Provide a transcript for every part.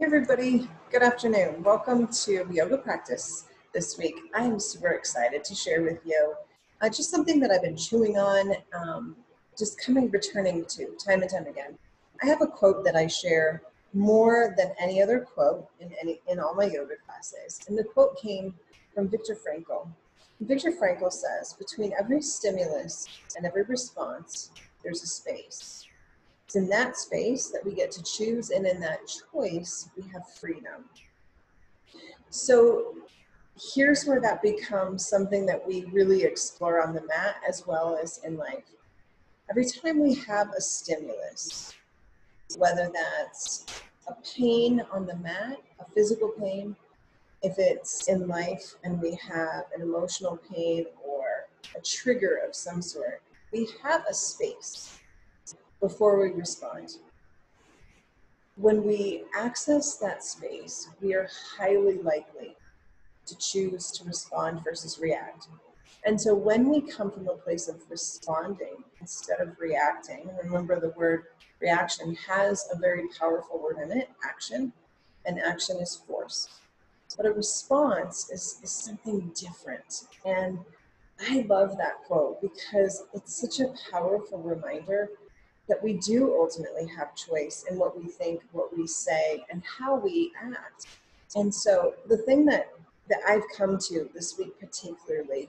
Hey everybody, good afternoon. Welcome to yoga practice this week. I am super excited to share with you just something that I've been chewing on, returning to time and time again. I have a quote that I share more than any other quote in all my yoga classes. And the quote came from Viktor Frankl. Viktor Frankl says, between every stimulus and every response, there's a space. It's in that space that we get to choose, and in that choice, we have freedom. So here's where that becomes something that we really explore on the mat as well as in life. Every time we have a stimulus, whether that's a pain on the mat, a physical pain, if it's in life and we have an emotional pain or a trigger of some sort, we have a space before we respond. When we access that space, we are highly likely to choose to respond versus react. And so when we come from a place of responding instead of reacting, remember the word reaction has a very powerful word in it, action, and action is force. But a response is something different. And I love that quote because it's such a powerful reminder that we do ultimately have choice in what we think, what we say, and how we act. And so the thing that I've come to this week particularly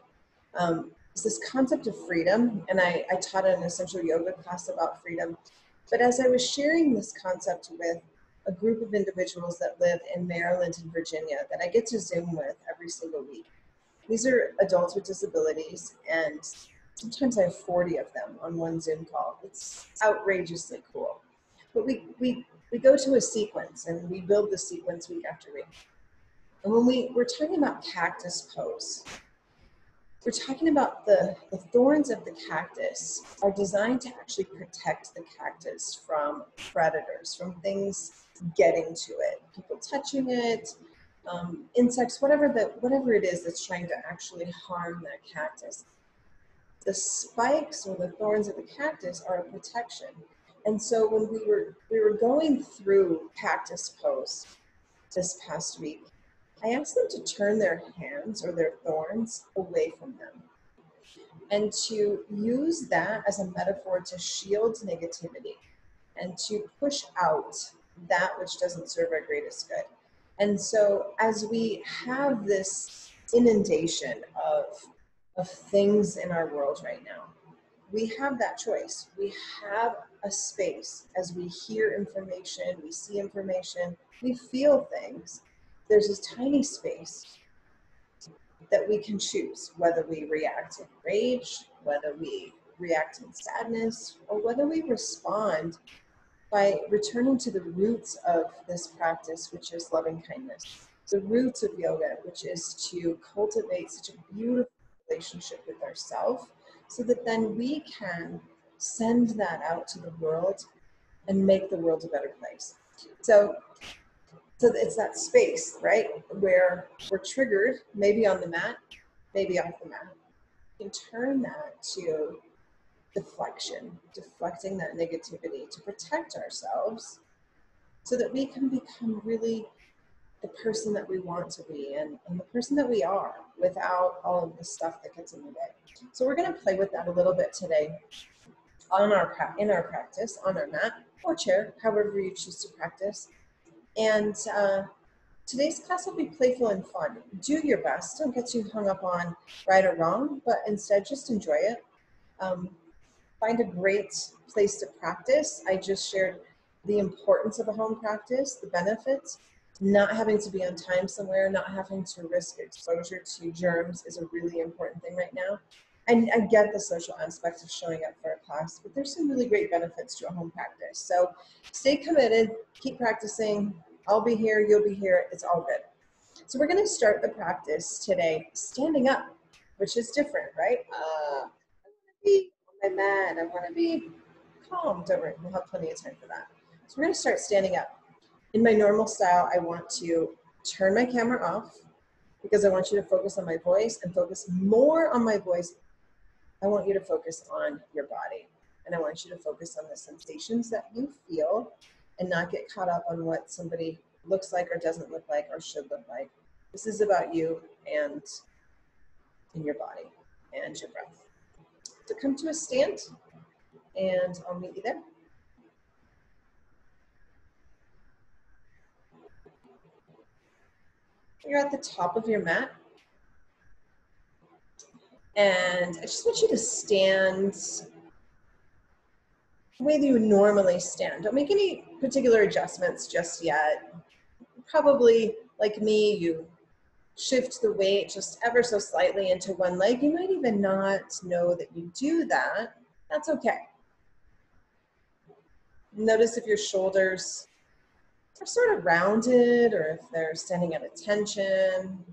is this concept of freedom. And I taught an essential yoga class about freedom. But as I was sharing this concept with a group of individuals that live in Maryland and Virginia that I get to Zoom with every single week, these are adults with disabilities, and sometimes I have 40 of them on one Zoom call. It's outrageously cool. But we go to a sequence, and we build the sequence week after week. And when we're talking about cactus pose, we're talking about the thorns of the cactus are designed to actually protect the cactus from predators, from things getting to it, people touching it, insects, whatever it is that's trying to actually harm that cactus. The spikes or the thorns of the cactus are a protection. And so when we were going through cactus pose this past week, I asked them to turn their hands or their thorns away from them and to use that as a metaphor to shield negativity and to push out that which doesn't serve our greatest good. And so as we have this inundation of things in our world right now, we have that choice. We have a space as we hear information, we see information, we feel things. There's this tiny space that we can choose, whether we react in rage, whether we react in sadness, or whether we respond by returning to the roots of this practice, which is loving kindness. The roots of yoga, which is to cultivate such a beautiful relationship with ourselves, so that then we can send that out to the world and make the world a better place. So it's that space, right, where we're triggered, maybe on the mat, maybe off the mat. You can turn that to deflecting that negativity to protect ourselves so that we can become really the person that we want to be and the person that we are without all of the stuff that gets in the way. So we're going to play with that a little bit today in our practice, on our mat or chair, however you choose to practice. And today's class will be playful and fun. Do your best. Don't get too hung up on right or wrong, but instead just enjoy it. Find a great place to practice. I just shared the importance of a home practice, the benefits. Not having to be on time somewhere, not having to risk exposure to germs is a really important thing right now. And I get the social aspect of showing up for a class, but there's some really great benefits to a home practice. So stay committed, keep practicing. I'll be here, you'll be here, it's all good. So we're gonna start the practice today standing up, which is different, right? I wanna be on my mat, I wanna be calm. Don't worry, we'll have plenty of time for that. So we're gonna start standing up. In my normal style, I want to turn my camera off because I want you to focus on my voice and focus more on my voice. I want you to focus on your body, and I want you to focus on the sensations that you feel and not get caught up on what somebody looks like or doesn't look like or should look like. This is about you and in your body and your breath. So come to a stand and I'll meet you there. You're at the top of your mat. And I just want you to stand the way that you would normally stand. Don't make any particular adjustments just yet. Probably, like me, you shift the weight just ever so slightly into one leg. You might even not know that you do that. That's okay. Notice if your shoulders are sort of rounded or if they're standing at attention.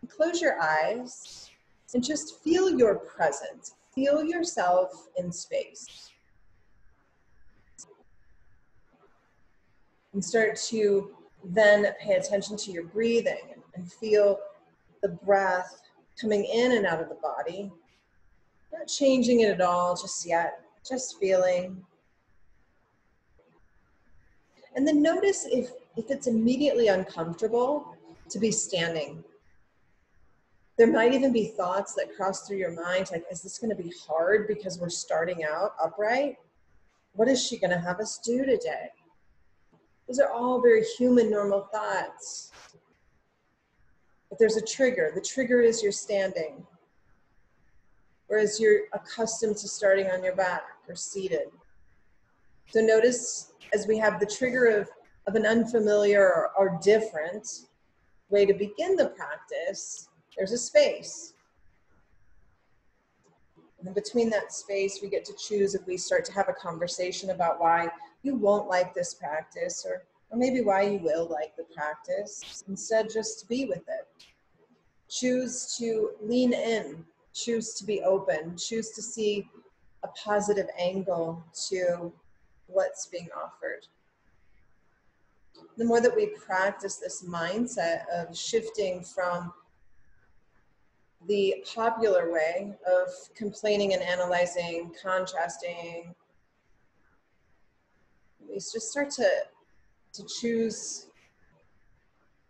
Close your eyes and just feel your presence. Feel yourself in space. And start to then pay attention to your breathing and feel the breath coming in and out of the body. Not changing it at all just yet, just feeling. And then notice if it's immediately uncomfortable to be standing. There might even be thoughts that cross through your mind, like, is this going to be hard because we're starting out upright? What is she going to have us do today? Those are all very human, normal thoughts. But there's a trigger. The trigger is you're standing. Whereas you're accustomed to starting on your back or seated. So notice as we have the trigger of an unfamiliar or different way to begin the practice, there's a space. And between that space, we get to choose if we start to have a conversation about why you won't like this practice or maybe why you will like the practice. Instead, just be with it. Choose to lean in. Choose to be open. Choose to see a positive angle to what's being offered. The more that we practice this mindset of shifting from the popular way of complaining and analyzing, contrasting, we just start to choose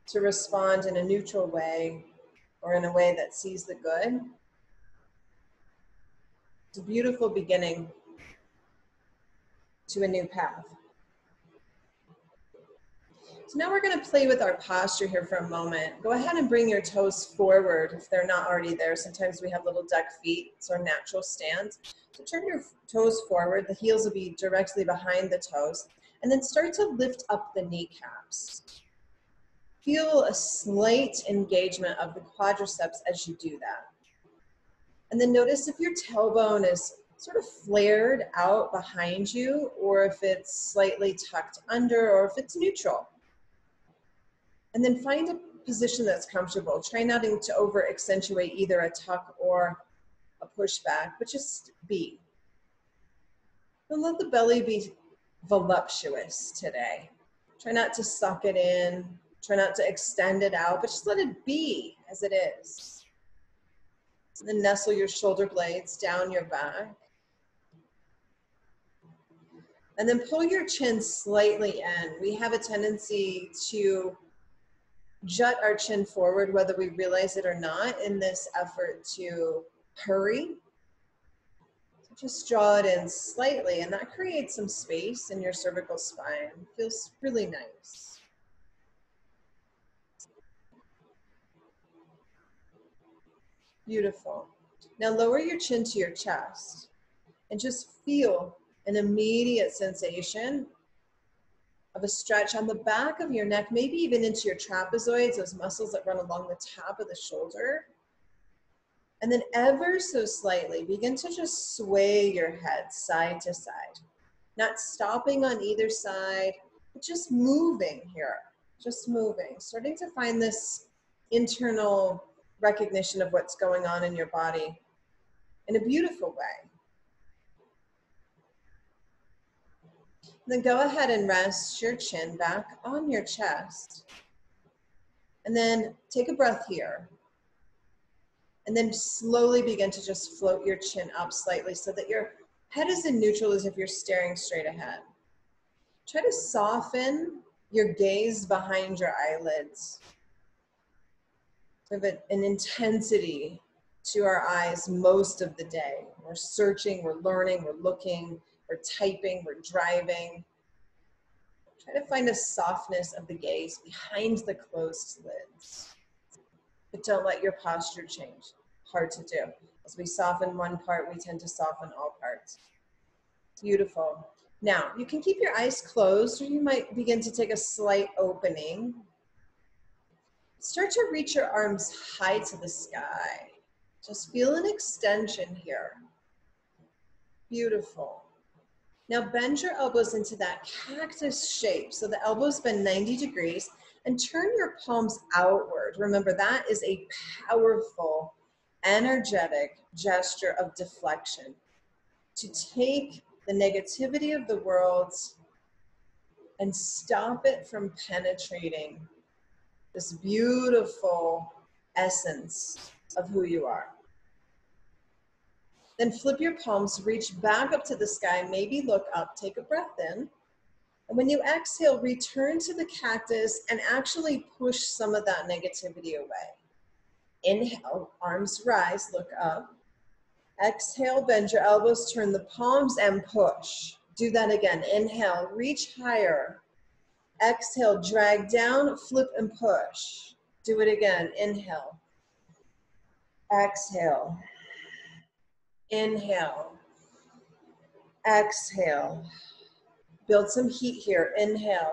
to respond in a neutral way or in a way that sees the good. It's a beautiful beginning to a new path. So now we're going to play with our posture here for a moment. Go ahead and bring your toes forward if they're not already there. Sometimes we have little duck feet. It's our natural stance. So turn your toes forward. The heels will be directly behind the toes. And then start to lift up the kneecaps. Feel a slight engagement of the quadriceps as you do that. And then notice if your tailbone is sort of flared out behind you, or if it's slightly tucked under, or if it's neutral. And then find a position that's comfortable. Try not to over accentuate either a tuck or a push back, but just be. And let the belly be voluptuous today. Try not to suck it in. Try not to extend it out, but just let it be as it is. And then nestle your shoulder blades down your back. And then pull your chin slightly in. We have a tendency to jut our chin forward, whether we realize it or not, in this effort to hurry. So just draw it in slightly, and that creates some space in your cervical spine. It feels really nice. Beautiful. Now lower your chin to your chest and just feel an immediate sensation of a stretch on the back of your neck, maybe even into your trapezoids, those muscles that run along the top of the shoulder. And then ever so slightly, begin to just sway your head side to side. Not stopping on either side, but just moving here. Just moving. Starting to find this internal recognition of what's going on in your body in a beautiful way. Then go ahead and rest your chin back on your chest. And then take a breath here. And then slowly begin to just float your chin up slightly so that your head is in neutral as if you're staring straight ahead. Try to soften your gaze behind your eyelids. We have an intensity to our eyes most of the day. We're searching, we're learning, we're looking, we're typing, we're driving. Try to find a softness of the gaze behind the closed lids. But don't let your posture change. Hard to do. As we soften one part, we tend to soften all parts. Beautiful. Now, you can keep your eyes closed, or you might begin to take a slight opening. Start to reach your arms high to the sky. Just feel an extension here. Beautiful. Now bend your elbows into that cactus shape. So the elbows bend 90 degrees and turn your palms outward. Remember, that is a powerful, energetic gesture of deflection to take the negativity of the world and stop it from penetrating this beautiful essence of who you are. Then flip your palms, reach back up to the sky, maybe look up, take a breath in. And when you exhale, return to the cactus and actually push some of that negativity away. Inhale, arms rise, look up. Exhale, bend your elbows, turn the palms and push. Do that again. Inhale, reach higher. Exhale, drag down, flip and push. Do it again. Inhale. Exhale. Inhale. Exhale. Build some heat here. Inhale.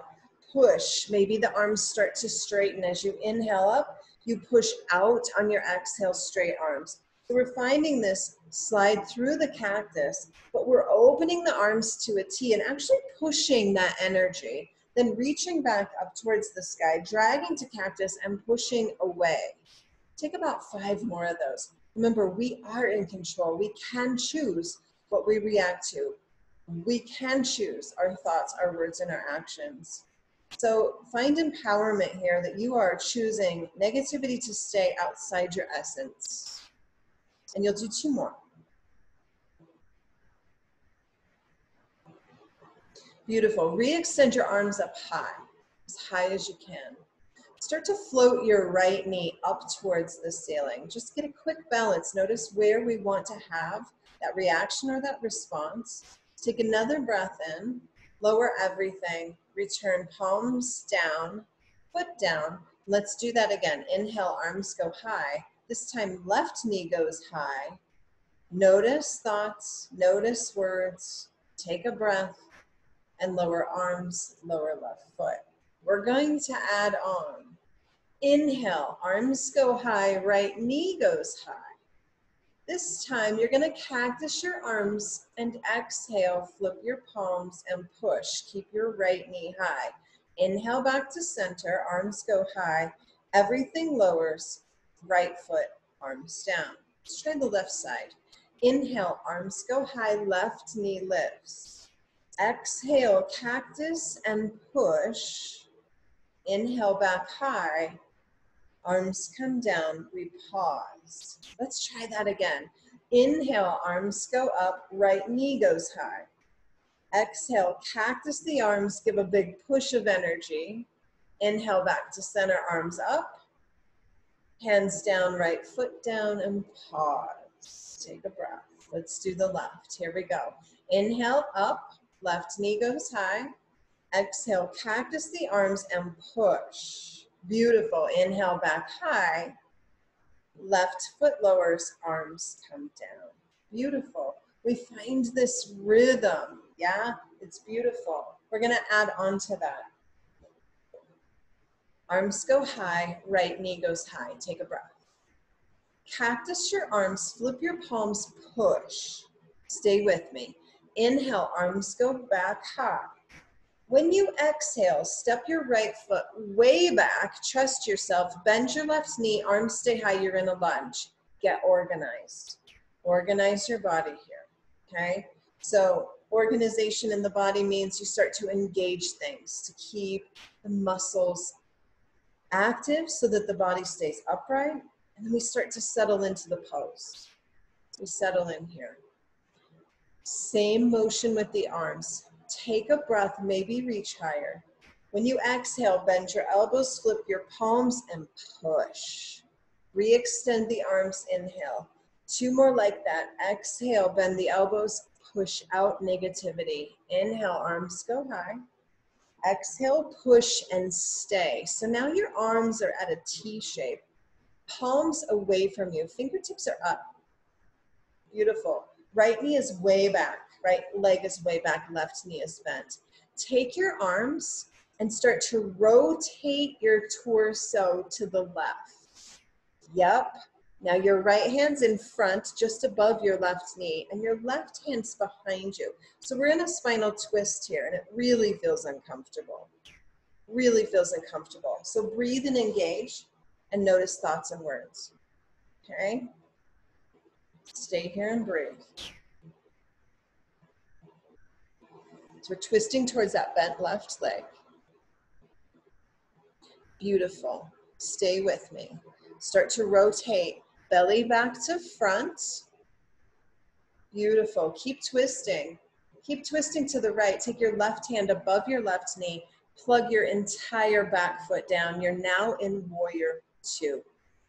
Push. Maybe the arms start to straighten. As you inhale up, you push out on your exhale, straight arms. So we're finding this slide through the cactus, but we're opening the arms to a T and actually pushing that energy, then reaching back up towards the sky, dragging to cactus and pushing away. Take about 5 more of those. Remember, we are in control. We can choose what we react to. We can choose our thoughts, our words, and our actions. So find empowerment here that you are choosing negativity to stay outside your essence. And you'll do 2 more. Beautiful. Re-extend your arms up as high as you can. Start to float your right knee up towards the ceiling. Just get a quick balance. Notice where we want to have that reaction or that response. Take another breath in, lower everything, return palms down, foot down. Let's do that again. Inhale, arms go high. This time, left knee goes high. Notice thoughts, notice words, take a breath, and lower arms, lower left foot. We're going to add on. Inhale, arms go high, right knee goes high. This time, you're gonna cactus your arms and exhale, flip your palms and push. Keep your right knee high. Inhale back to center, arms go high. Everything lowers, right foot, arms down. Let's try the left side. Inhale, arms go high, left knee lifts. Exhale, cactus and push. Inhale back high. Arms come down, we pause. Let's try that again. Inhale, arms go up, right knee goes high. Exhale, cactus the arms, give a big push of energy. Inhale back to center, arms up. Hands down, right foot down, and pause. Take a breath. Let's do the left. Here we go. Inhale, up, left knee goes high. Exhale, cactus the arms and push. Beautiful. Inhale back high. Left foot lowers, arms come down. Beautiful. We find this rhythm. Yeah, it's beautiful. We're going to add on to that. Arms go high, right knee goes high. Take a breath. Cactus your arms, flip your palms, push. Stay with me. Inhale, arms go back high. When you exhale, step your right foot way back, trust yourself, bend your left knee, arms stay high, you're in a lunge. Get organized. Organize your body here, okay? So organization in the body means you start to engage things to keep the muscles active so that the body stays upright, and then we start to settle into the pose. We settle in here. Same motion with the arms. Take a breath, maybe reach higher. When you exhale, bend your elbows, flip your palms, and push. Re-extend the arms, inhale. 2 more like that. Exhale, bend the elbows, push out negativity. Inhale, arms go high. Exhale, push and stay. So now your arms are at a T shape. Palms away from you. Fingertips are up. Beautiful. Right knee is way back. Right leg is way back. Left knee is bent. Take your arms and start to rotate your torso to the left. Yep. Now your right hand's in front, just above your left knee, and your left hand's behind you. So we're in a spinal twist here, and it really feels uncomfortable. Really feels uncomfortable. So breathe and engage, and notice thoughts and words. Okay? Stay here and breathe. So we're twisting towards that bent left leg. Beautiful. Stay with me. Start to rotate. Belly back to front. Beautiful. Keep twisting. Keep twisting to the right. Take your left hand above your left knee. Plug your entire back foot down. You're now in warrior 2.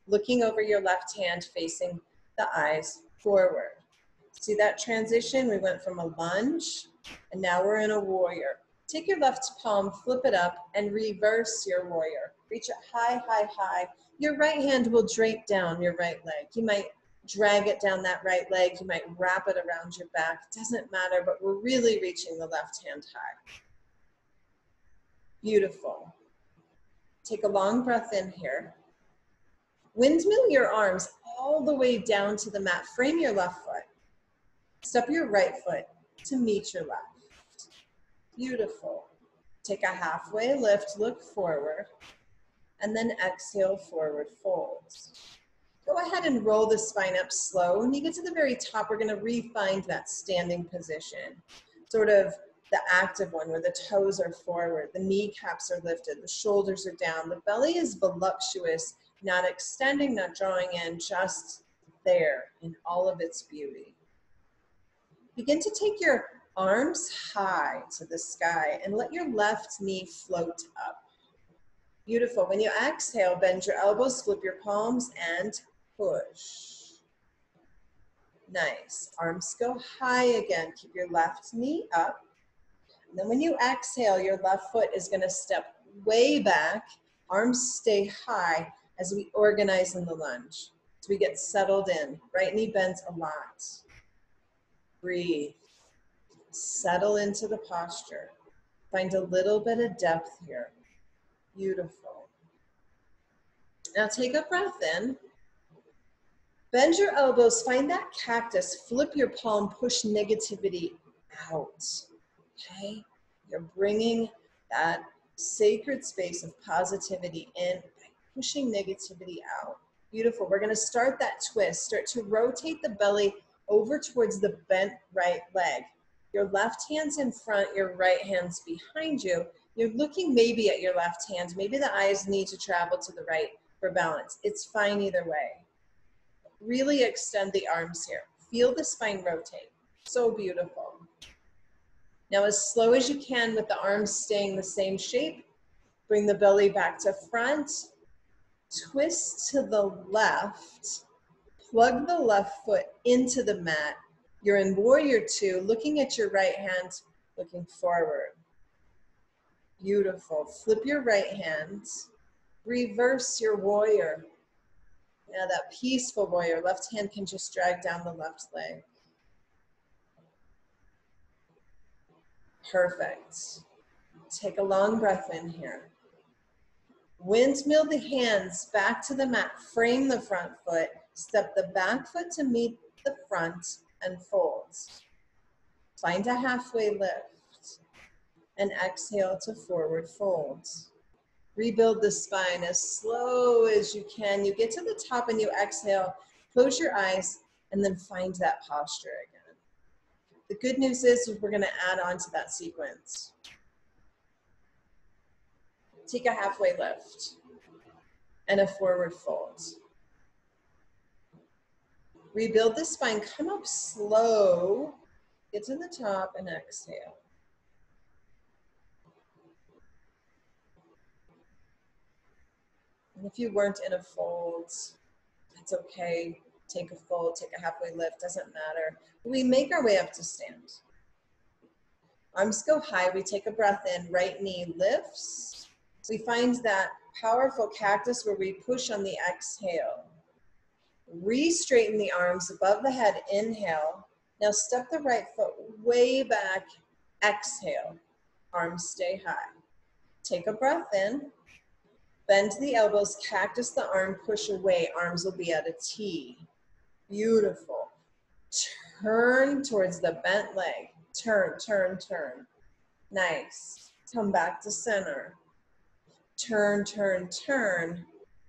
Looking over your left hand, facing the eyes forward. See that transition? We went from a lunge, and now we're in a warrior. Take your left palm, flip it up, and reverse your warrior. Reach it high, high, high. Your right hand will drape down your right leg. You might drag it down that right leg. You might wrap it around your back. It doesn't matter, but we're really reaching the left hand high. Beautiful. Take a long breath in here. Windmill your arms all the way down to the mat. Frame your left foot. Step your right foot to meet your left. Beautiful. Take a halfway lift, look forward, and then exhale, forward fold. Go ahead and roll the spine up slow. When you get to the very top, we're gonna re-find that standing position. Sort of the active one where the toes are forward, the kneecaps are lifted, the shoulders are down, the belly is voluptuous, not extending, not drawing in, just there in all of its beauty. Begin to take your arms high to the sky and let your left knee float up. Beautiful. When you exhale, bend your elbows, flip your palms, and push. Nice. Arms go high again. Keep your left knee up. And then when you exhale, your left foot is going to step way back. Arms stay high as we organize in the lunge. So we get settled in. Right knee bends a lot. Breathe. Settle into the posture. Find a little bit of depth here. Beautiful. Now take a breath in. Bend your elbows, find that cactus, flip your palm, push negativity out. Okay? You're bringing that sacred space of positivity in by pushing negativity out. Beautiful. We're going to start that twist. Start to rotate the belly over towards the bent right leg. Your left hand's in front, your right hand's behind you. You're looking maybe at your left hand. Maybe the eyes need to travel to the right for balance. It's fine either way. Really extend the arms here. Feel the spine rotate. So beautiful. Now, as slow as you can with the arms staying the same shape, bring the belly back to front. Twist to the left. Plug the left foot into the mat. You're in warrior 2, looking at your right hand, looking forward. Beautiful. Flip your right hand. Reverse your warrior. Now that peaceful warrior, left hand can just drag down the left leg. Perfect. Take a long breath in here. Windmill the hands back to the mat. Frame the front foot. Step the back foot to meet the front and fold. Find a halfway lift. And exhale to forward fold. Rebuild the spine as slow as you can. You get to the top and you exhale. Close your eyes and then find that posture again. The good news is we're going to add on to that sequence. Take a halfway lift and a forward fold. Rebuild the spine. Come up slow. Get to the top and exhale. If you weren't in a fold, that's okay. Take a fold, take a halfway lift, doesn't matter. We make our way up to stand. Arms go high, we take a breath in, right knee lifts. We find that powerful cactus where we push on the exhale. Re-straighten the arms above the head, inhale. Now step the right foot way back, exhale. Arms stay high. Take a breath in. Bend the elbows, cactus the arm, push away. Arms will be at a T. Beautiful. Turn towards the bent leg. Turn, turn, turn. Nice. Come back to center. Turn, turn, turn.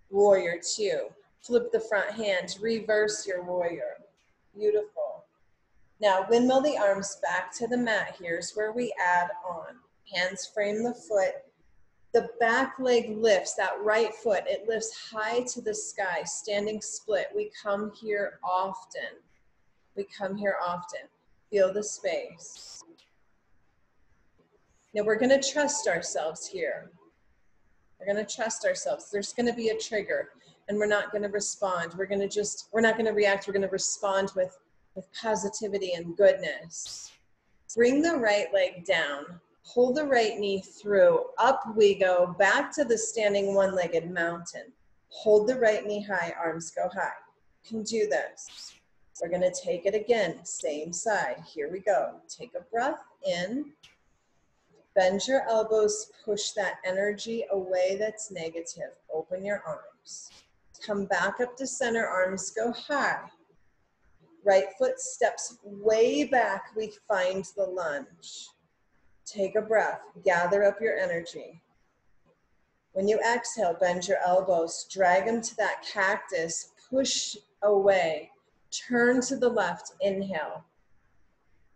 Warrior two. Flip the front hand. Reverse your warrior. Beautiful. Now windmill the arms back to the mat. Here's where we add on. Hands frame the foot. The back leg lifts, that right foot, it lifts high to the sky, standing split. We come here often. We come here often. Feel the space. Now we're gonna trust ourselves here. We're gonna trust ourselves. There's gonna be a trigger and we're not gonna respond. We're not gonna react, we're gonna respond with positivity and goodness. Bring the right leg down. Pull the right knee through, up we go, back to the standing one-legged mountain. Hold the right knee high, arms go high. You can do this. We're gonna take it again, same side. Here we go. Take a breath in. Bend your elbows, push that energy away that's negative. Open your arms. Come back up to center, arms go high. Right foot steps way back, we find the lunge. Take a breath, gather up your energy. When you exhale, bend your elbows, drag them to that cactus, push away, turn to the left, inhale.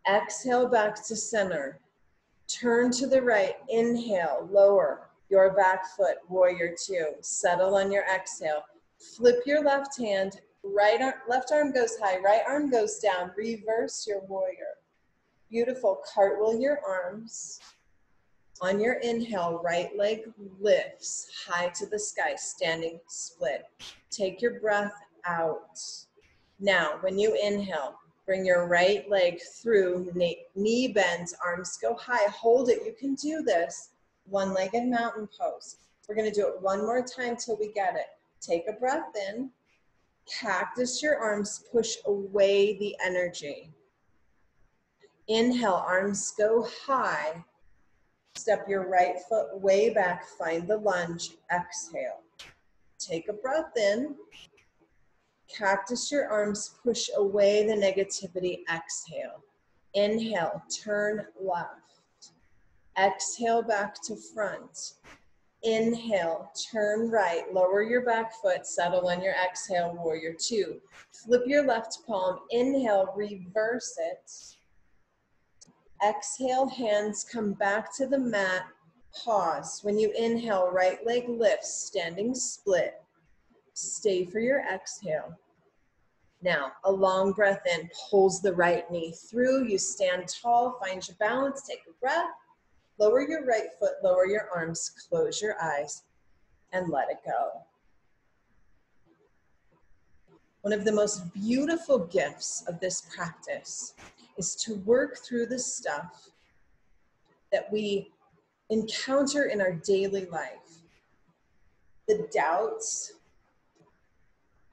Exhale back to center, turn to the right, inhale, lower your back foot, warrior two. Settle on your exhale. Flip your left hand, left arm goes high, right arm goes down, reverse your warrior. Beautiful, cartwheel your arms. On your inhale, right leg lifts high to the sky, standing split. Take your breath out. Now, when you inhale, bring your right leg through, knee bends, arms go high. Hold it, you can do this. One-legged mountain pose. We're gonna do it one more time till we get it. Take a breath in, cactus your arms, push away the energy. Inhale, arms go high. Step your right foot way back, find the lunge, exhale. Take a breath in. Cactus your arms, push away the negativity, exhale. Inhale, turn left. Exhale back to front. Inhale, turn right, lower your back foot, settle on your exhale, warrior two. Flip your left palm, inhale, reverse it. Exhale, hands come back to the mat, pause. When you inhale, right leg lifts, standing split. Stay for your exhale. Now, a long breath in, pulls the right knee through. You stand tall, find your balance, take a breath. Lower your right foot, lower your arms, close your eyes, and let it go. One of the most beautiful gifts of this practice is to work through the stuff that we encounter in our daily life. The doubts,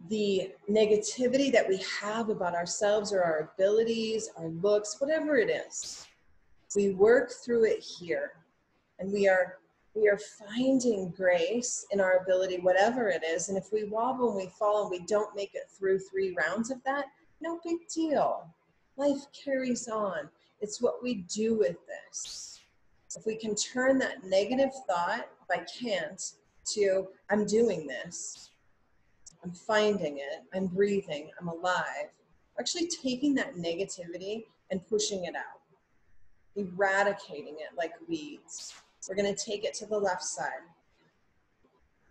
the negativity that we have about ourselves or our abilities, our looks, whatever it is. We work through it here, and we are finding grace in our ability, whatever it is. And if we wobble and we fall and we don't make it through 3 rounds of that, no big deal. Life carries on. It's what we do with this. If we can turn that negative thought, if I can't, to I'm doing this, I'm finding it, I'm breathing, I'm alive. Actually taking that negativity and pushing it out, eradicating it like weeds. We're going to take it to the left side.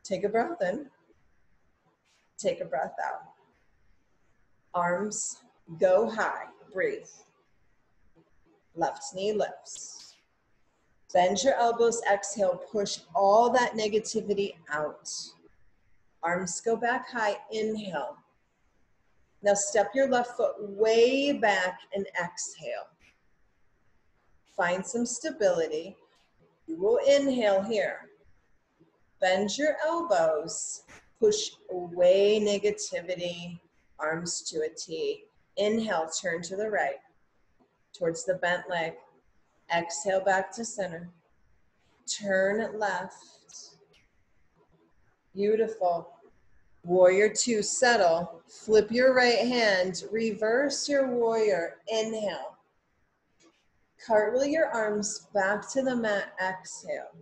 Take a breath in. Take a breath out. Arms go high. Breathe. Left knee lifts. Bend your elbows. Exhale. Push all that negativity out. Arms go back high, inhale. Now step your left foot way back and exhale. Find some stability. You will inhale here. Bend your elbows. Push away negativity. Arms to a T. Inhale, turn to the right. Towards the bent leg. Exhale back to center. Turn left. Beautiful. Warrior two, settle. Flip your right hand. Reverse your warrior. Inhale. Cartwheel your arms back to the mat. Exhale.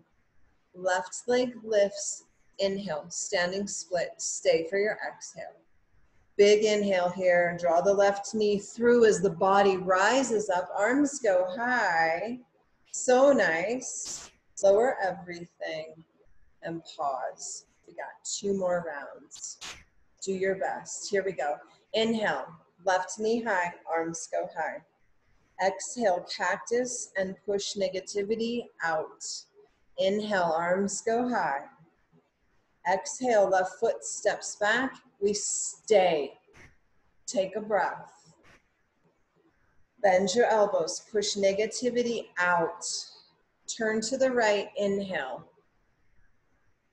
Left leg lifts. Inhale. Standing split. Stay for your exhale. Big inhale here. Draw the left knee through as the body rises up. Arms go high. So nice. Lower everything and pause. We got 2 more rounds. Do your best. Here we go. Inhale. Left knee high. Arms go high. Exhale, cactus, and push negativity out. Inhale, arms go high. Exhale, left foot steps back. We stay. Take a breath. Bend your elbows. Push negativity out. Turn to the right. Inhale.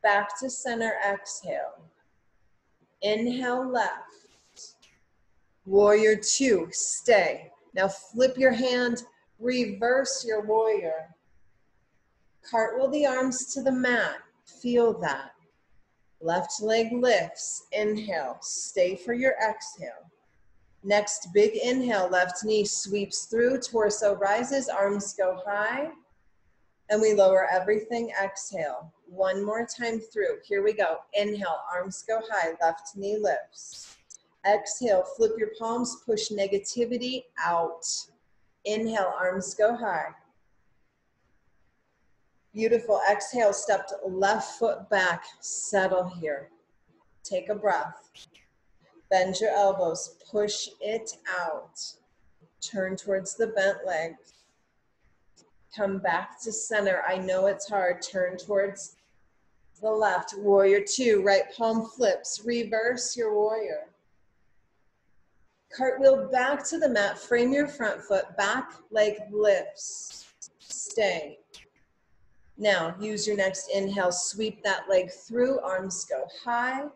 Back to center. Exhale. Inhale, left. Warrior two. Stay. Now flip your hand. Reverse your warrior. Cartwheel the arms to the mat. Feel that. Left leg lifts. Inhale. Stay for your exhale. Next, big inhale. Left knee sweeps through. Torso rises. Arms go high. And we lower everything. Exhale. 1 more time through. Here we go. Inhale. Arms go high. Left knee lifts. Exhale. Flip your palms. Push negativity out. Inhale. Arms go high. Beautiful. Exhale, stepped left foot back. Settle here. Take a breath. Bend your elbows. Push it out. Turn towards the bent leg. Come back to center. I know it's hard. Turn towards the left. Warrior two. Right palm flips. Reverse your warrior. Cartwheel back to the mat. Frame your front foot. Back leg lifts. Stay. Now, use your next inhale, sweep that leg through, arms go high,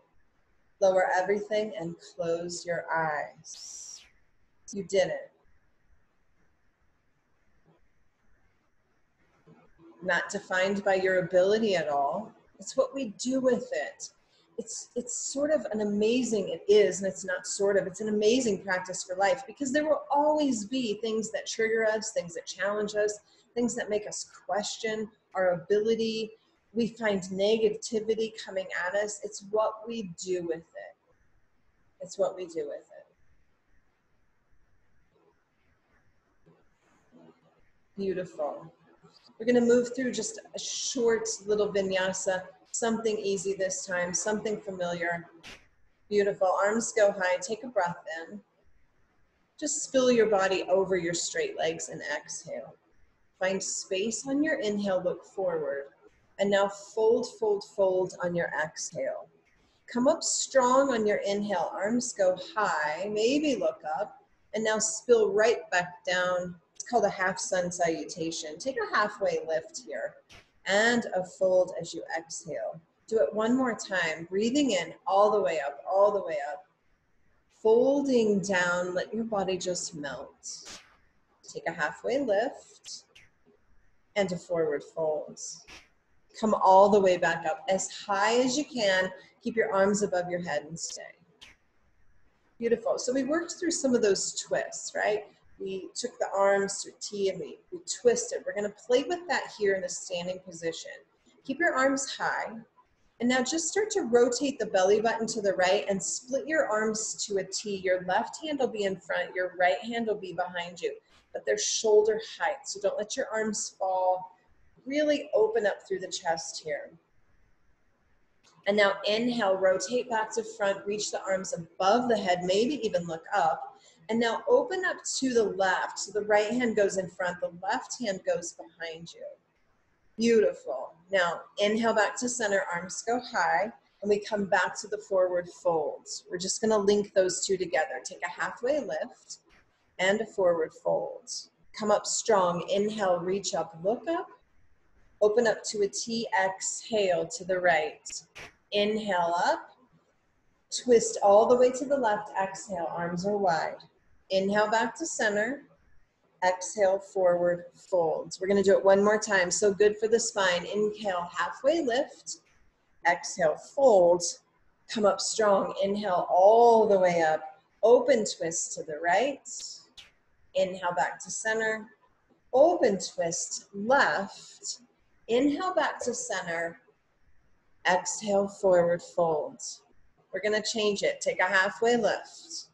lower everything, and close your eyes. You did it. Not defined by your ability at all. It's what we do with it. It's sort of an amazing, it is, and it's not sort of, it's an amazing practice for life because there will always be things that trigger us, things that challenge us, things that make us question our ability. We find negativity coming at us. It's what we do with it. It's what we do with it. Beautiful. We're going to move through just a short little vinyasa, something easy this time, something familiar. Beautiful. Arms go high. Take a breath in. Just spill your body over your straight legs and exhale. Find space on your inhale, look forward. And now fold, fold, fold on your exhale. Come up strong on your inhale. Arms go high. Maybe look up. And now spill right back down. It's called a half sun salutation. Take a halfway lift here and a fold as you exhale. Do it 1 more time. Breathing in all the way up, all the way up. Folding down, let your body just melt. Take a halfway lift and a forward fold. Come all the way back up as high as you can. Keep your arms above your head and stay. Beautiful. So we worked through some of those twists, right? We took the arms to a T and we twisted. We're going to play with that here in a standing position. Keep your arms high. And now just start to rotate the belly button to the right and split your arms to a T. Your left hand will be in front. Your right hand will be behind you. But they're shoulder height. So don't let your arms fall. Really open up through the chest here. And now inhale, rotate back to front, reach the arms above the head, maybe even look up. And now open up to the left. So the right hand goes in front, the left hand goes behind you. Beautiful. Now inhale back to center, arms go high. and we come back to the forward fold. We're just gonna link those two together. Take a halfway lift and a forward fold. Come up strong, inhale, reach up, look up. Open up to a T, exhale to the right. Inhale up, twist all the way to the left, exhale, arms are wide. Inhale back to center, exhale, forward fold. We're gonna do it one more time, so good for the spine. Inhale, halfway lift, exhale, fold, come up strong, inhale all the way up, open twist to the right, inhale back to center, open twist left, inhale back to center, exhale, forward fold. We're gonna change it, take a halfway lift,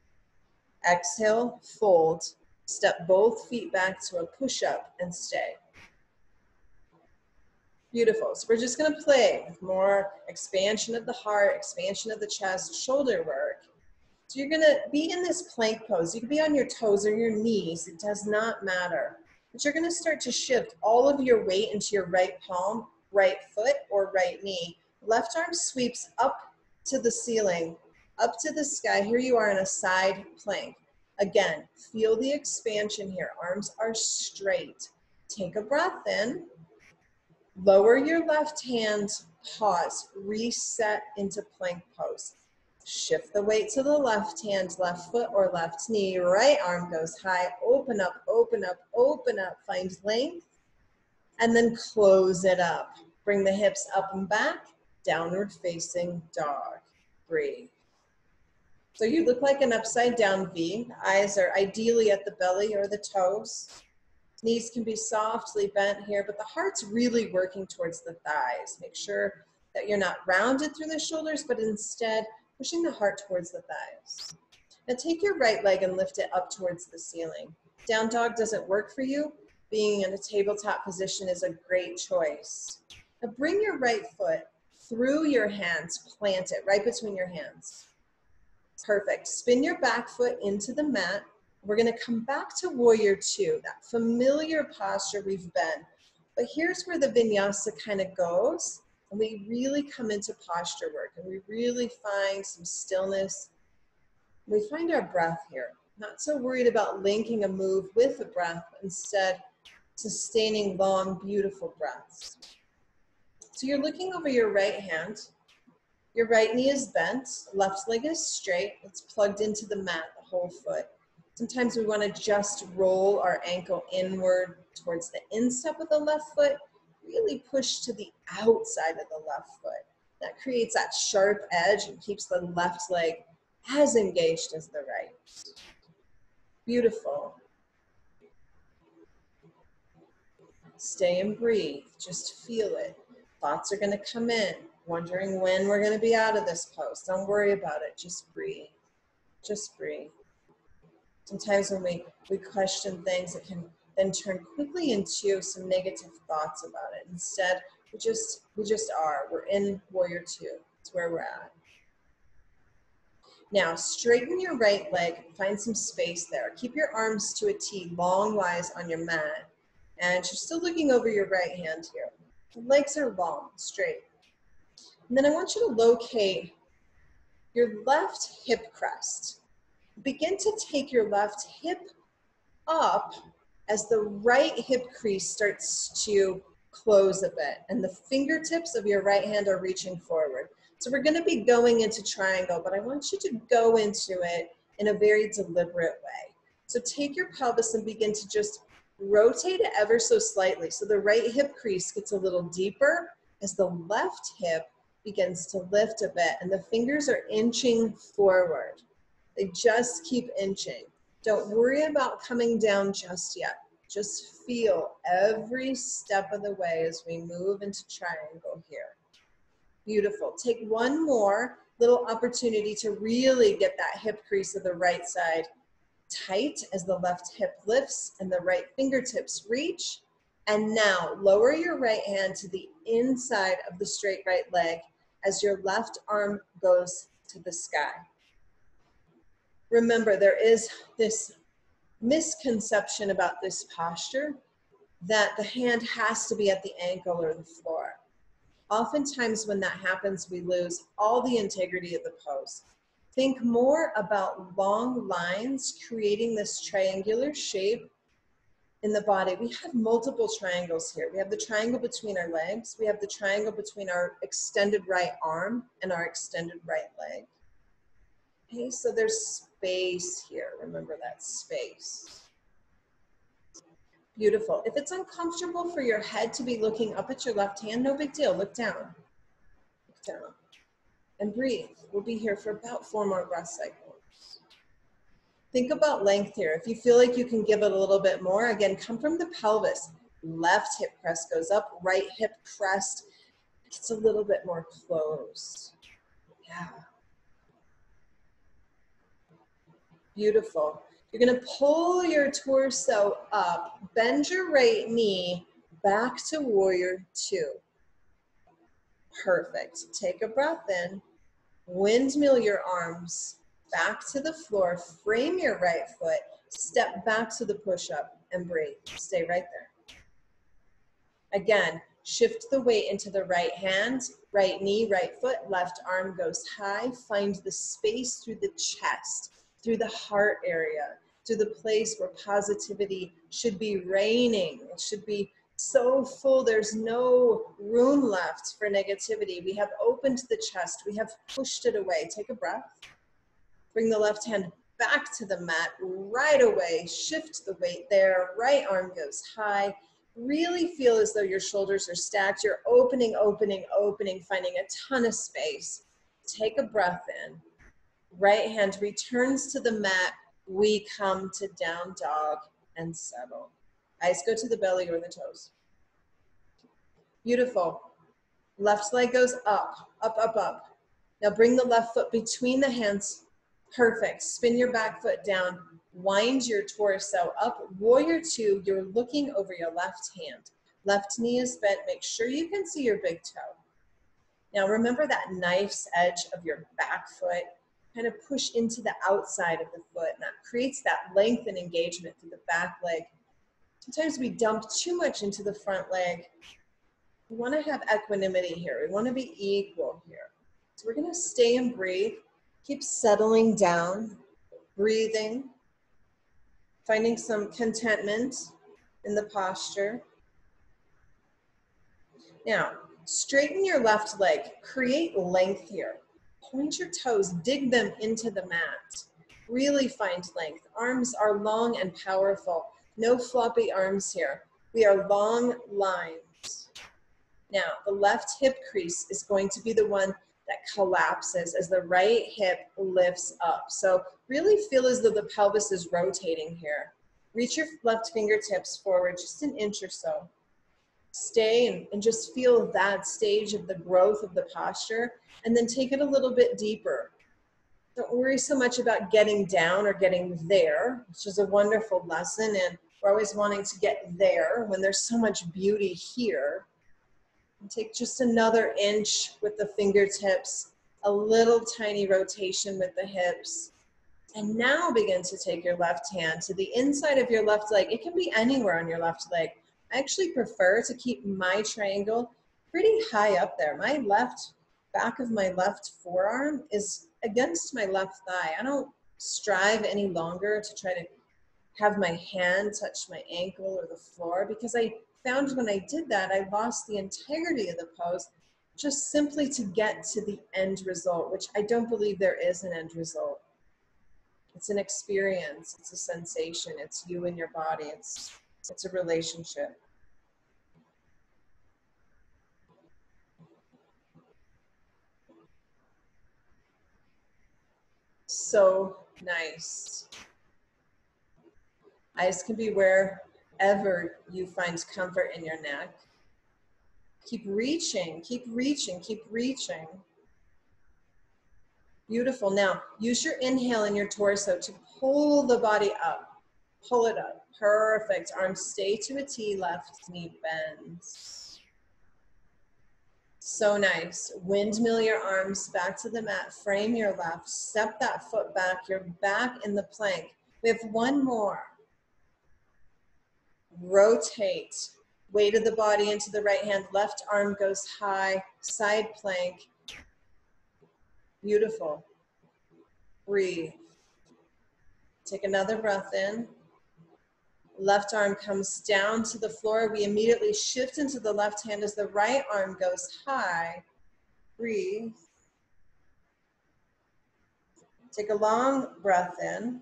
exhale, fold, step both feet back to a push-up and stay. Beautiful. So we're just going to play with more expansion of the heart, expansion of the chest, shoulder work. So you're going to be in this plank pose. You can be on your toes or your knees. It does not matter. But you're going to start to shift all of your weight into your right palm, right foot, or right knee. Left arm sweeps up to the ceiling, up to the sky. Here you are in a side plank. Again, feel the expansion here. Arms are straight. Take a breath in. Lower your left hand, pause, reset into plank pose. Shift the weight to the left hand, left foot or left knee, right arm goes high, open up, open up, open up, find length, and then close it up. Bring the hips up and back, downward facing dog. Breathe. So you look like an upside down V. Eyes are ideally at the belly or the toes. Knees can be softly bent here, but the heart's really working towards the thighs. Make sure that you're not rounded through the shoulders, but instead pushing the heart towards the thighs. Now take your right leg and lift it up towards the ceiling. Down dog doesn't work for you. Being in a tabletop position is a great choice. Now bring your right foot through your hands, plant it right between your hands. Perfect. Spin your back foot into the mat. We're going to come back to warrior two, that familiar posture we've been. But here's where the vinyasa kind of goes, and we really come into posture work, and we really find some stillness. We find our breath here. Not so worried about linking a move with a breath, instead sustaining long, beautiful breaths. So you're looking over your right hand. Your right knee is bent, left leg is straight. It's plugged into the mat, the whole foot. Sometimes we want to just roll our ankle inward towards the instep of the left foot, really push to the outside of the left foot. That creates that sharp edge and keeps the left leg as engaged as the right. Beautiful. Stay and breathe, just feel it. Thoughts are going to come in, wondering when we're going to be out of this pose. Don't worry about it, just breathe, just breathe. Sometimes when we question things, it can then turn quickly into some negative thoughts about it. Instead, we just are. We're in warrior two. It's where we're at. Now, straighten your right leg. Find some space there. Keep your arms to a T, long-wise on your mat. And you're still looking over your right hand here. The legs are long, straight. And then I want you to locate your left hip crest. Begin to take your left hip up as the right hip crease starts to close a bit and the fingertips of your right hand are reaching forward. So we're going to be going into triangle, but I want you to go into it in a very deliberate way. So take your pelvis and begin to just rotate it ever so slightly. So the right hip crease gets a little deeper as the left hip begins to lift a bit and the fingers are inching forward. They just keep inching. Don't worry about coming down just yet. Just feel every step of the way as we move into triangle here. Beautiful. Take one more little opportunity to really get that hip crease of the right side tight as the left hip lifts and the right fingertips reach. And now lower your right hand to the inside of the straight right leg as your left arm goes to the sky. Remember, there is this misconception about this posture that the hand has to be at the ankle or the floor. Oftentimes when that happens, we lose all the integrity of the pose. Think more about long lines creating this triangular shape in the body. We have multiple triangles here. We have the triangle between our legs. We have the triangle between our extended right arm and our extended right leg. Okay, so there's space here. Remember that space. Beautiful. If it's uncomfortable for your head to be looking up at your left hand, no big deal. Look down. Look down. And breathe. We'll be here for about 4 more breath cycles. Think about length here. If you feel like you can give it a little bit more, again, come from the pelvis. Left hip crest goes up, right hip crest gets a little bit more closed. Yeah. Beautiful. You're going to pull your torso up, bend your right knee back to warrior 2. Perfect. Take a breath in, windmill your arms back to the floor, frame your right foot, step back to the push-up and breathe. Stay right there. Again, shift the weight into the right hand, right knee, right foot, left arm goes high. Find the space through the chest, through the heart area, through the place where positivity should be reigning. It should be so full, there's no room left for negativity. We have opened the chest, we have pushed it away. Take a breath. Bring the left hand back to the mat right away. Shift the weight there. Right arm goes high. Really feel as though your shoulders are stacked. You're opening, opening, opening, finding a ton of space. Take a breath in. Right hand returns to the mat. We come to down dog and settle. Eyes go to the belly or the toes. Beautiful. Left leg goes up, up, up, up. Now bring the left foot between the hands. Perfect. Spin your back foot down. Wind your torso up. Warrior 2, you're looking over your left hand. Left knee is bent. Make sure you can see your big toe. Now remember that knife's edge of your back foot. Kind of push into the outside of the foot, and that creates that length and engagement through the back leg. Sometimes we dump too much into the front leg. We want to have equanimity here. We want to be equal here. So we're going to stay and breathe. Keep settling down, breathing, finding some contentment in the posture. Now, straighten your left leg. Create length here. Point your toes, dig them into the mat. Really find length. Arms are long and powerful. No floppy arms here. We are long lines. Now, the left hip crease is going to be the one that collapses as the right hip lifts up. So really feel as though the pelvis is rotating here. Reach your left fingertips forward just an inch or so. Stay and just feel that stage of the growth of the posture, and then take it a little bit deeper. Don't worry so much about getting down or getting there, which is a wonderful lesson, and we're always wanting to get there when there's so much beauty here. And take just another inch with the fingertips, a little tiny rotation with the hips. And now begin to take your left hand to the inside of your left leg. It can be anywhere on your left leg. I actually prefer to keep my triangle pretty high up there. My left back of my left forearm is against my left thigh. I don't strive any longer to try to have my hand touch my ankle or the floor, because I found when I did that, I lost the integrity of the pose just simply to get to the end result, which I don't believe there is an end result. It's an experience, it's a sensation, it's you and your body, it's a relationship. So nice. Eyes can be wherever you find comfort in your neck. Keep reaching, keep reaching, keep reaching. Beautiful. Now, use your inhale in your torso to pull the body up. Pull it up. Perfect. Arms stay to a T, left knee bends. So nice. Windmill your arms back to the mat. Frame your left. Step that foot back. You're back in the plank. We have one more. Rotate. Weight of the body into the right hand, left arm goes high, side plank. Beautiful. Breathe. Take another breath in. Left arm comes down to the floor. We immediately shift into the left hand as the right arm goes high. Breathe. Take a long breath in.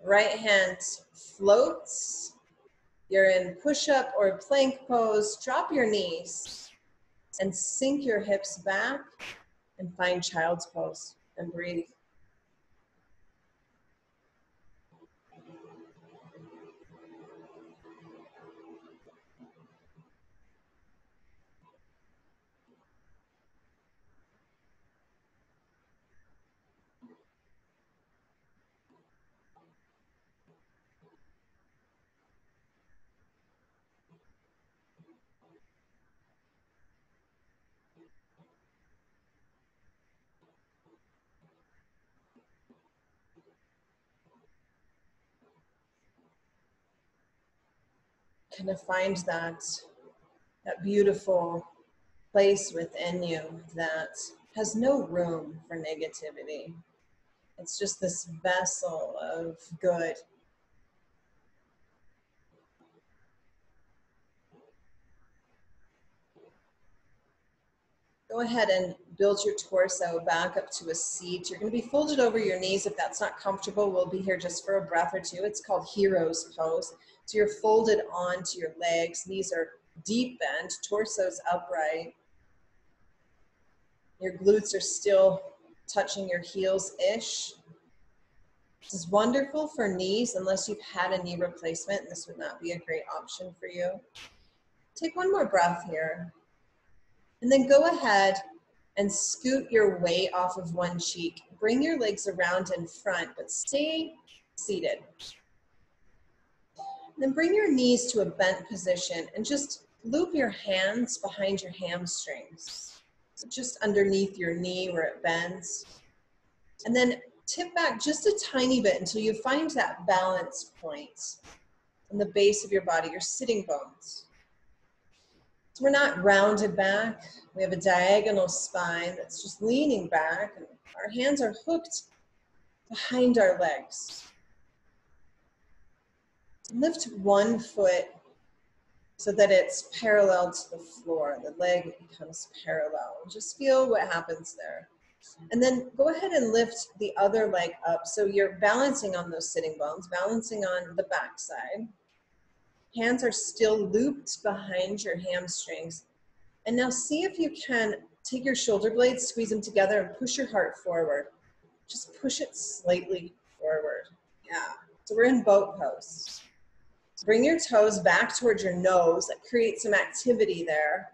Right hand floats. You're in push-up or plank pose. Drop your knees and sink your hips back and find child's pose and breathe. Kind of find that beautiful place within you that has no room for negativity. It's just this vessel of good. Go ahead and build your torso back up to a seat. You're going to be folded over your knees. If that's not comfortable, we'll be here just for a breath or two. It's called hero's pose. So you're folded onto your legs. Knees are deep bent, torso's upright. Your glutes are still touching your heels-ish. This is wonderful for knees unless you've had a knee replacement. This would not be a great option for you. Take one more breath here. And then go ahead and scoot your weight off of one cheek. Bring your legs around in front, but stay seated. And then bring your knees to a bent position and just loop your hands behind your hamstrings. So just underneath your knee where it bends. And then tip back just a tiny bit until you find that balance point in the base of your body, your sitting bones. So we're not rounded back. We have a diagonal spine that's just leaning back, and our hands are hooked behind our legs. Lift one foot so that it's parallel to the floor. The leg becomes parallel. Just feel what happens there. And then go ahead and lift the other leg up so you're balancing on those sitting bones, balancing on the back side. Hands are still looped behind your hamstrings. And now see if you can take your shoulder blades, squeeze them together, and push your heart forward. Just push it slightly forward. Yeah. So we're in boat pose. Bring your toes back towards your nose. That creates some activity there.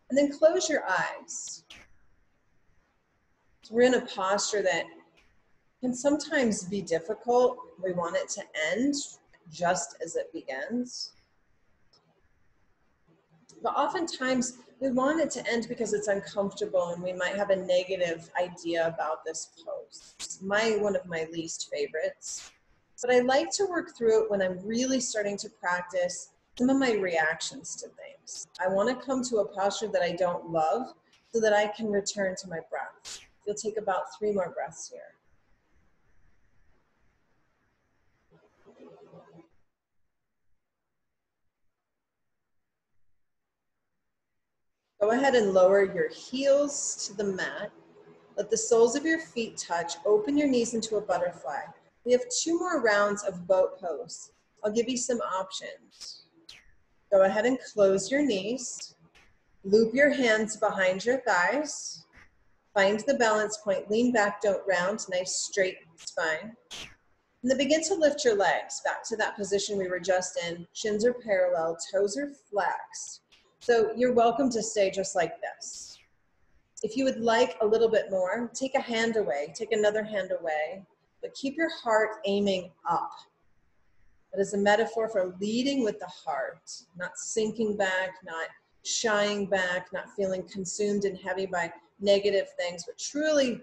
And then close your eyes. So we're in a posture that can sometimes be difficult. We want it to end just as it begins. But oftentimes we want it to end because it's uncomfortable and we might have a negative idea about this pose. It's one of my least favorites. But I like to work through it when I'm really starting to practice some of my reactions to things. I want to come to a posture that I don't love so that I can return to my breath. You'll take about 3 more breaths here. Go ahead and lower your heels to the mat. Let the soles of your feet touch. Open your knees into a butterfly. We have 2 more rounds of boat pose. I'll give you some options. Go ahead and close your knees. Loop your hands behind your thighs. Find the balance point. Lean back, don't round. Nice straight spine. And then begin to lift your legs back to that position we were just in. Shins are parallel, toes are flexed. So you're welcome to stay just like this. If you would like a little bit more, take a hand away, take another hand away, but keep your heart aiming up. That is a metaphor for leading with the heart, not sinking back, not shying back, not feeling consumed and heavy by negative things, but truly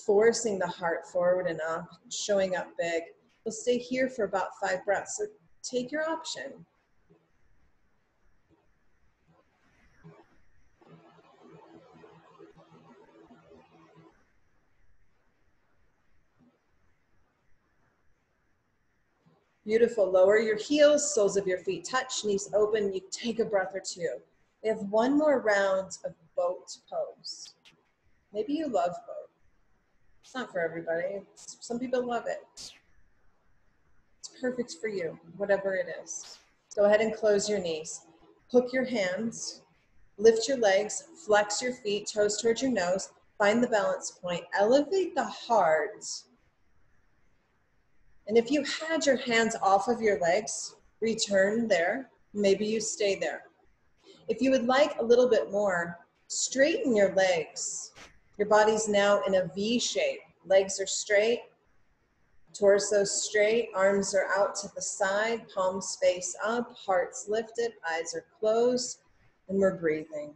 forcing the heart forward and up, showing up big. We'll stay here for about 5 breaths, so take your option. Beautiful. Lower your heels, soles of your feet touch, knees open. You take a breath or two. We have one more round of boat pose. Maybe you love boat. It's not for everybody. Some people love it. It's perfect for you, whatever it is. Go ahead and close your knees. Hook your hands, lift your legs, flex your feet, toes towards your nose, find the balance point, elevate the heart. And if you had your hands off of your legs, return there. Maybe you stay there. If you would like a little bit more, straighten your legs. Your body's now in a V shape. Legs are straight, torso straight, arms are out to the side, palms face up, heart's lifted, eyes are closed, and we're breathing.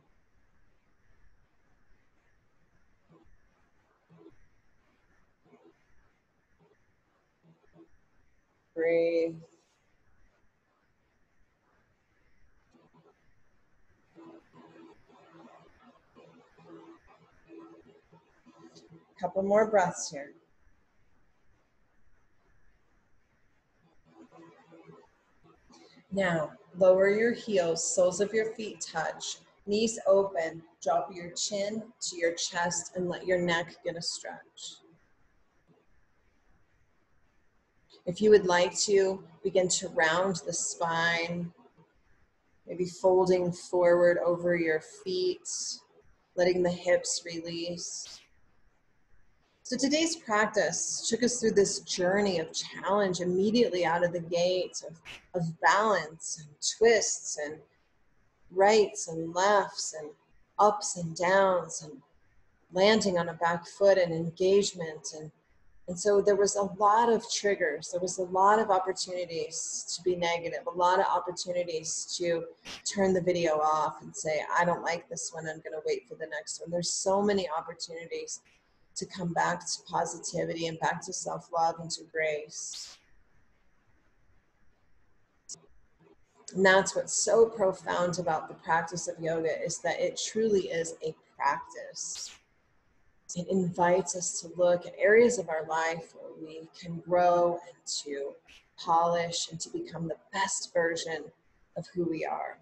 Breathe. Couple more breaths here. Now, lower your heels, soles of your feet touch, knees open, drop your chin to your chest and let your neck get a stretch. If you would like to, begin to round the spine, maybe folding forward over your feet, letting the hips release. So today's practice took us through this journey of challenge immediately out of the gate, of balance and twists and rights and lefts and ups and downs and landing on a back foot and engagement. And so there was a lot of triggers. There was a lot of opportunities to be negative, a lot of opportunities to turn the video off and say, I don't like this one, I'm gonna wait for the next one. There's so many opportunities to come back to positivity and back to self-love and to grace. And that's what's so profound about the practice of yoga, is that it truly is a practice. It invites us to look at areas of our life where we can grow and to polish and to become the best version of who we are.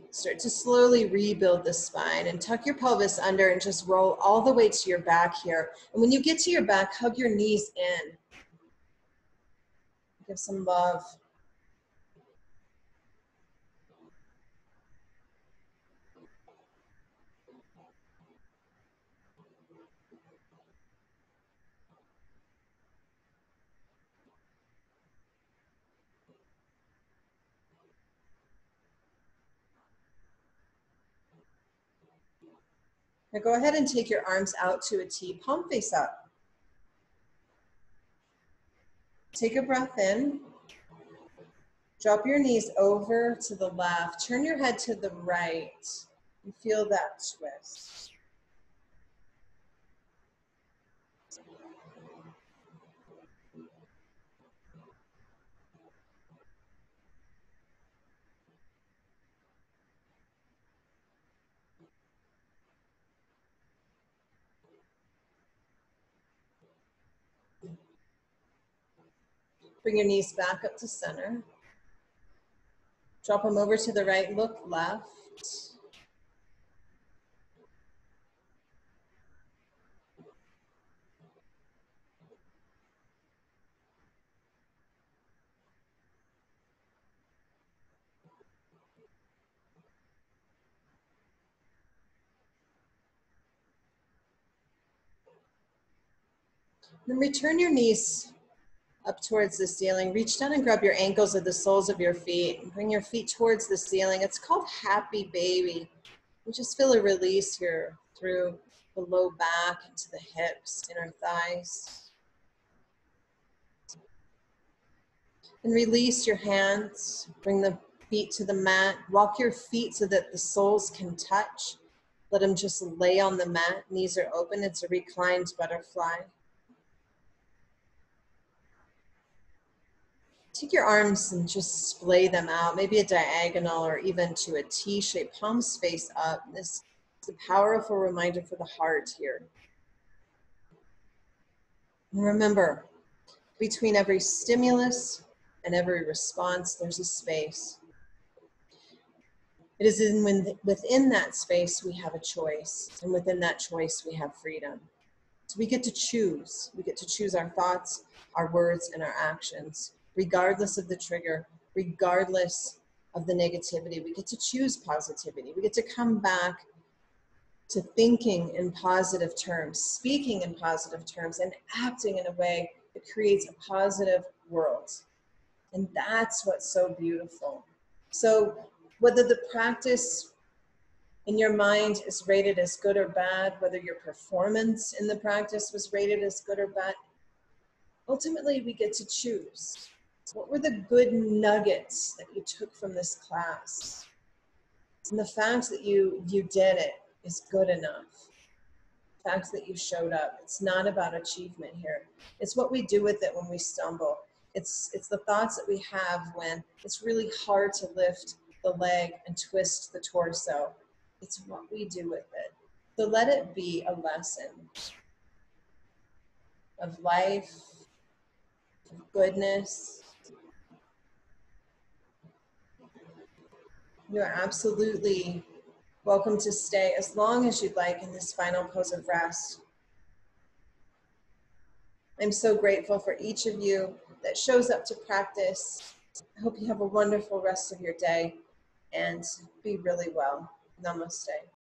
Start to slowly rebuild the spine and tuck your pelvis under and just roll all the way to your back here. And when you get to your back, hug your knees in. Give some love. Now go ahead and take your arms out to a T, palm face up. Take a breath in. Drop your knees over to the left. Turn your head to the right. And feel that twist. Bring your knees back up to center. Drop them over to the right, look left. Then return your knees up towards the ceiling. Reach down and grab your ankles or the soles of your feet. And bring your feet towards the ceiling. It's called Happy Baby. You just feel a release here through the low back into the hips, inner thighs. And release your hands. Bring the feet to the mat. Walk your feet so that the soles can touch. Let them just lay on the mat. Knees are open. It's a reclined butterfly. Take your arms and just splay them out, maybe a diagonal or even to a T shape, palms face up. This is a powerful reminder for the heart here. And remember, between every stimulus and every response, there's a space. It is within that space we have a choice, and within that choice we have freedom. So we get to choose. We get to choose our thoughts, our words, and our actions, regardless of the trigger, regardless of the negativity. We get to choose positivity. We get to come back to thinking in positive terms, speaking in positive terms, and acting in a way that creates a positive world. And that's what's so beautiful. So whether the practice in your mind is rated as good or bad, whether your performance in the practice was rated as good or bad, ultimately we get to choose. What were the good nuggets that you took from this class? And the fact that you did it is good enough. The fact that you showed up. It's not about achievement here. It's what we do with it when we stumble. It's the thoughts that we have when it's really hard to lift the leg and twist the torso. It's what we do with it. So let it be a lesson of life, of goodness. You're absolutely welcome to stay as long as you'd like in this final pose of rest. I'm so grateful for each of you that shows up to practice. I hope you have a wonderful rest of your day and be really well. Namaste.